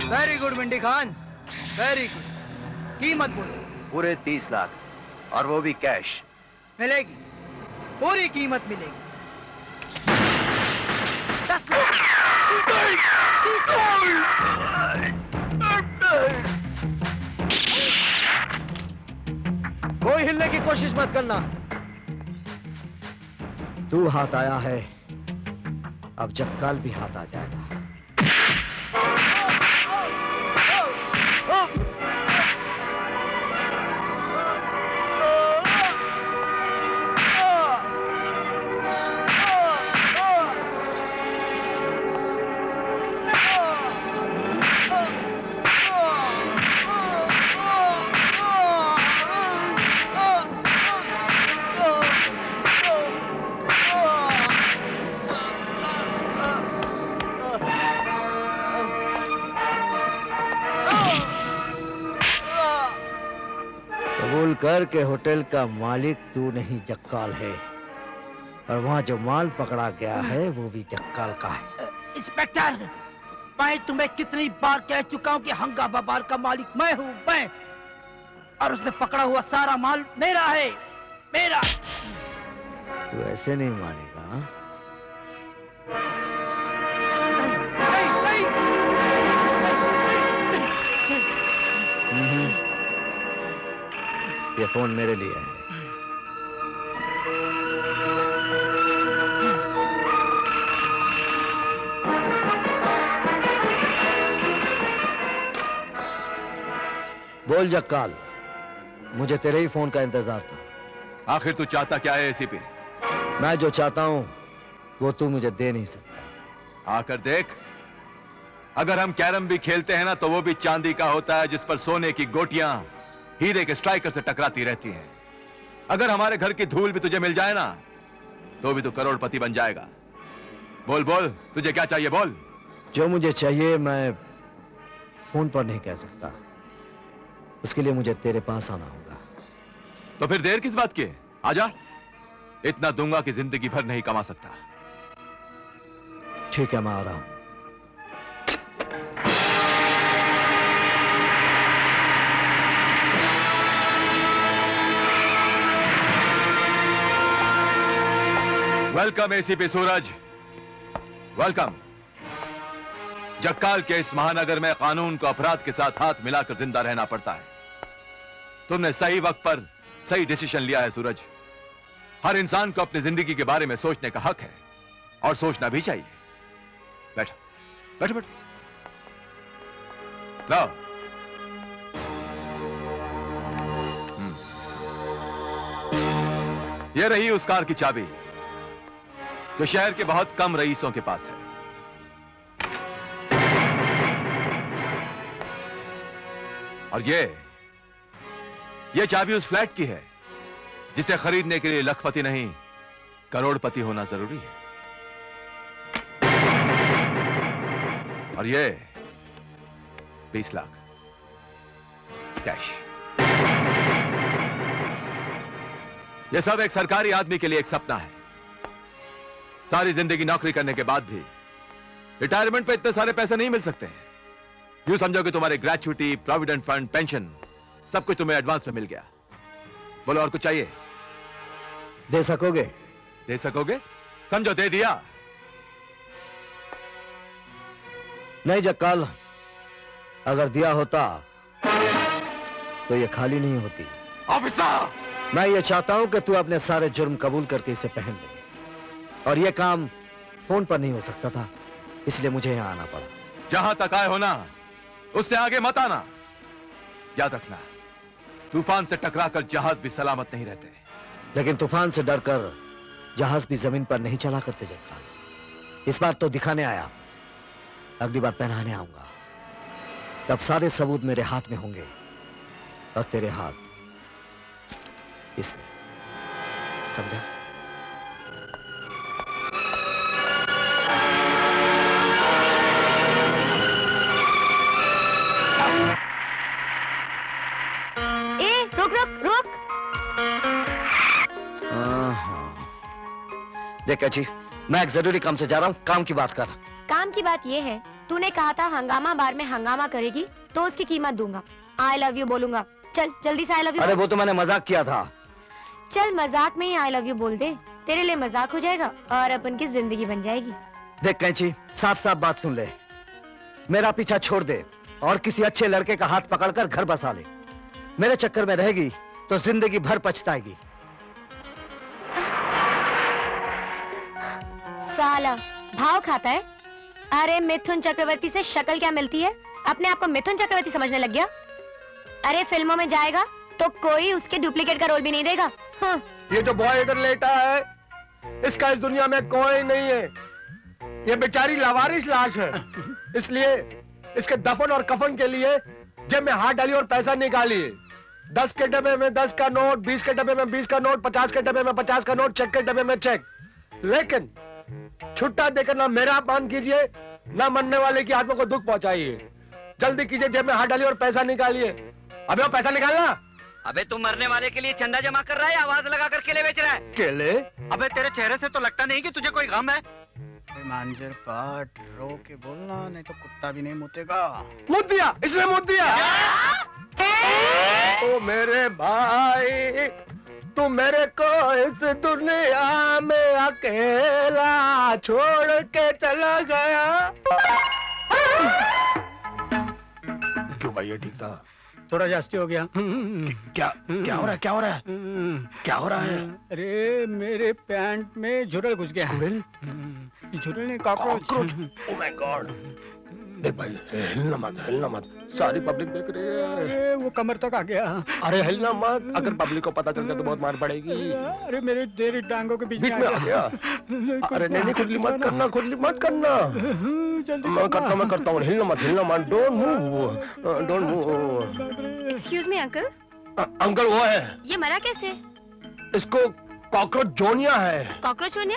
Very good Mindy Khan, very good. कीमत बोलो। पूरे 30 लाख, और वो भी कैश। मिलेगी, पूरी कीमत मिलेगी। 10 लाख। कोई हिलने की कोशिश मत करना। तू हाथ आया है, अब जक्काल भी हाथ आ जाएगा। कबूल कर के होटल का मालिक तू नहीं जक्काल है, और वहाँ जो माल पकड़ा गया है वो भी जक्काल का है। इंस्पेक्टर, मैं तुम्हें कितनी बार कह चुका हूँ कि हंगामा बार का मालिक मैं हूँ, मैं। और उसमें पकड़ा हुआ सारा माल मेरा है, मेरा। तू ऐसे नहीं मानेगा। ये फोन मेरे लिए है। बोल जक्काल, मुझे तेरे ही फोन का इंतजार था। आखिर तू चाहता क्या है एसीपी? मैं जो चाहता हूं वो तू मुझे दे नहीं सकता। आकर देख, अगर हम कैरम भी खेलते हैं ना तो वो भी चांदी का होता है, जिस पर सोने की गोटियां हीरे के स्ट्राइकर से टकराती रहती हैं। अगर हमारे घर की धूल भी तुझे मिल जाए ना तो भी तू करोड़पति बन जाएगा। बोल बोल, तुझे क्या चाहिए बोल। जो मुझे चाहिए मैं फोन पर नहीं कह सकता, उसके लिए मुझे तेरे पास आना होगा। तो फिर देर किस बात की? आजा, इतना दूंगा कि जिंदगी भर नहीं कमा सकता। ठीक है, मैं आ रहा हूं। वेलकम एसीपी सूरज, वेलकम। जक्काल के इस महानगर में कानून को अपराध के साथ हाथ मिलाकर जिंदा रहना पड़ता है। तुमने सही वक्त पर सही डिसीजन लिया है सूरज। हर इंसान को अपनी जिंदगी के बारे में सोचने का हक है, और सोचना भी चाहिए। बैठो बैठो बैठो। लो। ये रही उस कार की चाबी जो शहर के बहुत कम रईसों के पास है। और ये चाबी उस फ्लैट की है जिसे खरीदने के लिए लखपति नहीं करोड़पति होना जरूरी है। और ये 20 लाख कैश। ये सब एक सरकारी आदमी के लिए एक सपना है। सारी जिंदगी नौकरी करने के बाद भी रिटायरमेंट पे इतने सारे पैसे नहीं मिल सकते हैं। यूं समझो कि तुम्हारे ग्रेच्युटी, प्रोविडेंट फंड, पेंशन सब कुछ तुम्हें एडवांस में मिल गया। बोलो और कुछ चाहिए? दे सकोगे? दे सकोगे? समझो दे दिया। नहीं जक्काल, अगर दिया होता तो ये खाली नहीं होती। ऑफिसर, मैं ये चाहता हूं कि तू अपने सारे जुर्म कबूल करके इसे पहन ले, और ये काम फोन पर नहीं हो सकता था, इसलिए मुझे यहां आना पड़ा। जहां तक आए हो ना उससे आगे मत आना। याद रखना, तूफान से टकराकर जहाज भी सलामत नहीं रहते। लेकिन तूफान से डरकर जहाज भी जमीन पर नहीं चला करते जक्काल। इस बार तो दिखाने आया, अगली बार पहनाने आऊंगा। तब सारे सबूत मेरे हाथ में होंगे और तेरे हाथ इसमें। समझा? रुक। देख अच्छी, मैं एक जरूरी काम से जा रहा हूँ, काम की बात कर। काम की बात यह है तूने कहा था हंगामा बार में हंगामा करेगी तो उसकी कीमत दूंगा। आई लव यू बोलूंगा। चल जल्दी से आई लव यू। अरे वो तो मैंने मजाक किया था। चल मजाक में ही आई लव यू बोल दे, तेरे लिए मजाक हो जाएगा और अपन की जिंदगी बन जाएगी। देख कैंची, साफ साफ बात सुन ले, मेरा पीछा छोड़ दे और किसी अच्छे लड़के का हाथ पकड़कर घर बसा ले। मेरे चक्कर में रहेगी तो जिंदगी भर पछताएगी। साला भाव खाता है। अरे मिथुन चक्रवर्ती से शक्ल क्या मिलती है, अपने आप को मिथुन चक्रवर्ती समझने लग गया। अरे फिल्मों में जाएगा तो कोई उसके डुप्लीकेट का रोल भी नहीं देगा। हाँ। ये जो बॉय इधर लेटा है, इसका इस दुनिया में कोई नहीं है। ये बेचारी लावारिस लाश है, इसलिए इसके दफन और कफन के लिए जेब में हाथ डाली और पैसा निकालिए। 10 के डब्बे में 10 का नोट, 20 के डब्बे में 20 का नोट, 50 के डब्बे में 50 का नोट, चेक के डब्बे में चेक। लेकिन छुट्टा देकर ना मेरा अपमान कीजिए, ना मरने वाले की आत्मा को दुख पहुंचाइए। जल्दी कीजिए, जेब में हाथ डालिए और पैसा निकालिए। अबे वो पैसा निकालना। अबे तू मरने वाले के लिए चंदा जमा कर रहा है, आवाज लगा कर केले बेच रहा है। केले? अबे तेरे चेहरे से तो लगता नहीं कि तुझे कोई गम है। मांजर पाट रो के बोलना, नहीं तो कुत्ता भी नहीं मुतेगा। मुद्द दिया, इसने मुद्द दिया। ओ मेरे भाई, तू मेरे को इस दुनिया में अकेला छोड़ के चला गया। क्यों भाई, ये ठीक था? थोड़ा जास्ती हो गया। क्या क्या हो रहा है? क्या हो रहा है? क्या हो रहा है? अरे मेरे पैंट में झुरल घुस गया। झुरल ने कॉकरोच। Oh my God. देख भाई, हिलना मत, हिलना मत, सारी पब्लिक देख रही है। अरे वो कमर तक आ गया। अरे हिलना मत, अगर पब्लिक को पता चल गया तो बहुत मार पड़ेगी। अरे मेरे तेरी टांगों के बीच बीच में आ गया। अरे नहीं, खुजली मत करना, खुजली मत करना। जल्दी मैं करता हूँ, हिलना मत, हिलना मत, don't move, don't move. Excuse me uncle, uncle वो है, ये मरा कैसे? इसको कॉकरोच जोनिया है। कॉकरोच होने?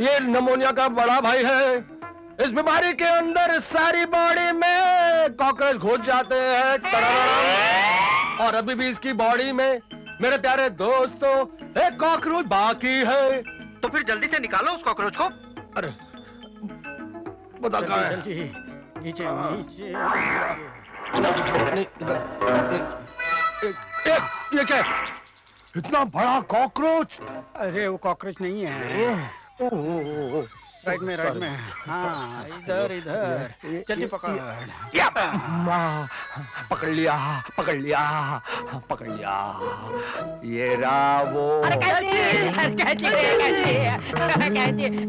ये नमोनिया का बड़ा भाई है। इस बीमारी के अंदर सारी बॉडी में कॉकरोच घुस जाते हैं। टड़ाड़ाड़ाम। और अभी भी इसकी बॉडी में मेरे प्यारे दोस्तों एक कॉकरोच बाकी है। तो फिर जल्दी से निकालो उस कॉकरोच को। अरे बता कहाँ है? नीचे नीचे। नहीं, ये क्या है? इतना बड़ा कॉकरोच? अरे वो कॉकरोच नहीं है। राइट में, राइट में। हाँ इधर इधर, जल्दी पकड़। पकड़ लिया, पकड़ लिया, पकड़ लिया। ये रहा वो।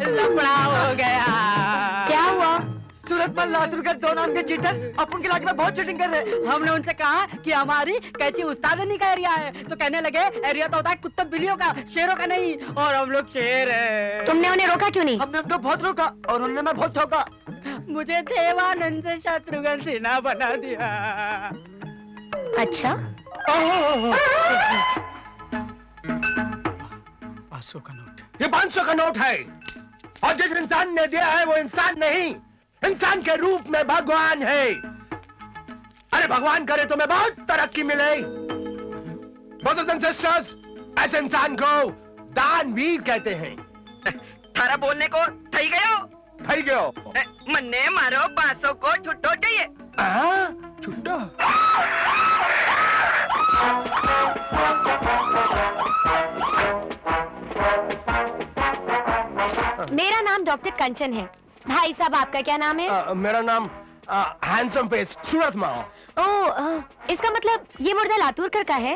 लफड़ा हो गया। क्या हुआ? सूरत पर लातूरकर 2 नाम के चीटर अपन के इलाके में बहुत चीटिंग कर रहे हैं। हमने उनसे कहा कि हमारी कैची उस्तादनी का एरिया है, तो कहने लगे एरिया तो होता है कुत्ता बिल्लियों का, शेरों का नहीं, और हम लोग शेर हैं। तुमने उन्हें रोका क्यों नहीं? हमने उनको बहुत रोका और उन्होंने मैं बहुत ठोका। मुझे देवानंद से शत्रुघ्न सिन्हा बना दिया। अच्छा, 500 का नोट। ये 500 का नोट है, और जिस इंसान ने दिया है वो इंसान नहीं, इंसान के रूप में भगवान है। अरे भगवान करे तो मैं बहुत तरक्की मिले। ब्रदर्स एंड सिस्टर्स, ऐसे इंसान को दानवीर कहते हैं। थारा बोलने को थई गयो। थई गयो। मन्ने मारो 500 को छुट्टो चाहिए। छुट्टा? मेरा नाम डॉक्टर कंचन है। भाई साहब आपका क्या नाम है? मेरा नाम हैंडसम फेस सूरत माओ। ओह, इसका मतलब ये मुर्दा लातूरकर का है।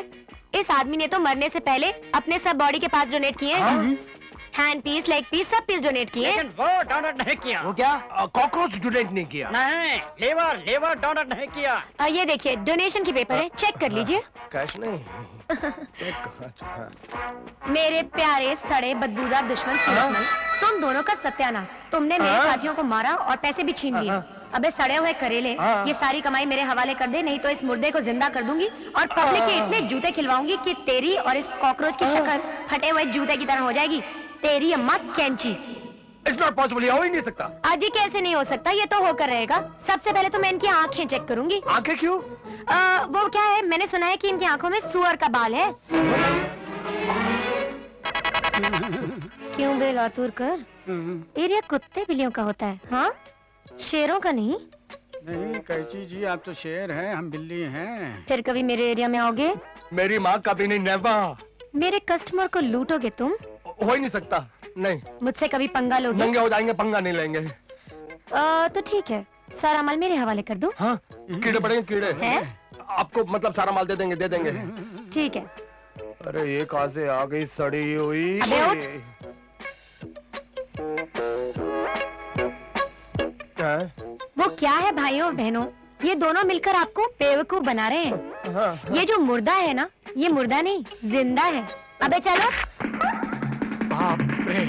इस आदमी ने तो मरने से पहले अपने सब बॉडी के पार्ट्स डोनेट किए। हैंड पीस, लेग पीस, सब पीस डोनेट किए। लेकिन वो डोनेट नहीं किया। वो क्या? कॉकरोच डोनेट नहीं किया? नहीं, लेवर डोनेट नहीं किया। ये देखिए डोनेशन की पेपर है, चेक कर लीजिए। कैश नहीं। मेरे प्यारे सड़े बदबूदार दुश्मन सूरतमल, तुम दोनों का सत्यानाश। तुमने मेरे साथियों को मारा और पैसे भी छीन लिए। अबे सड़े हुए करेले, ये सारी कमाई मेरे हवाले कर दे, नहीं तो इस मुर्दे को जिंदा कर दूंगी और पब्लिक के इतने जूते खिलवाऊंगी कि तेरी और इस कॉकरोच की शक्ल फटे हुए जूते की तरह हो जाएगी। तेरी अम्मा कैंची। It's not possible, ये हो ही नहीं सकता। आज ये कैसे नहीं हो सकता, ये तो होकर रहेगा। सबसे पहले तो मैं इनकी आंखें चेक करूंगी। आंखें क्यों? वो क्या है, मैंने सुना है कि इनकी आंखों में सुअर का बाल है। क्यों बे लातूरकर, एरिया कुत्ते बिल्लियों का होता है? हाँ शेरों का नहीं? नहीं कैची जी, आप तो शेर हैं, हम बिल्ली हैं। फिर कभी मेरे एरिया में आओगे? मेरी माँ कभी नहीं, नेवर। मेरे कस्टमर को लूटोगे तुम? हो ही नहीं सकता, नहीं। मुझसे कभी पंगा लोगे? नंगे हो जाएंगे, पंगा नहीं लेंगे। तो ठीक है, सारा माल मेरे हवाले कर दो। हाँ, कीड़े पड़ेंगे कीड़े। है? आपको मतलब सारा माल दे देंगे, दे देंगे। ठीक है। अरे ये कहाँ से आ गई सड़ी हुई? अबे उठ। क्या है? वो क्या है भाइयों और बहनों, ये दोनों मिलकर आपको बेवकूफ बना रहे हैं। हाँ, ये जो मुर्दा है ना, ये मुर्दा नहीं जिंदा है। अबे चलो। बाप रे।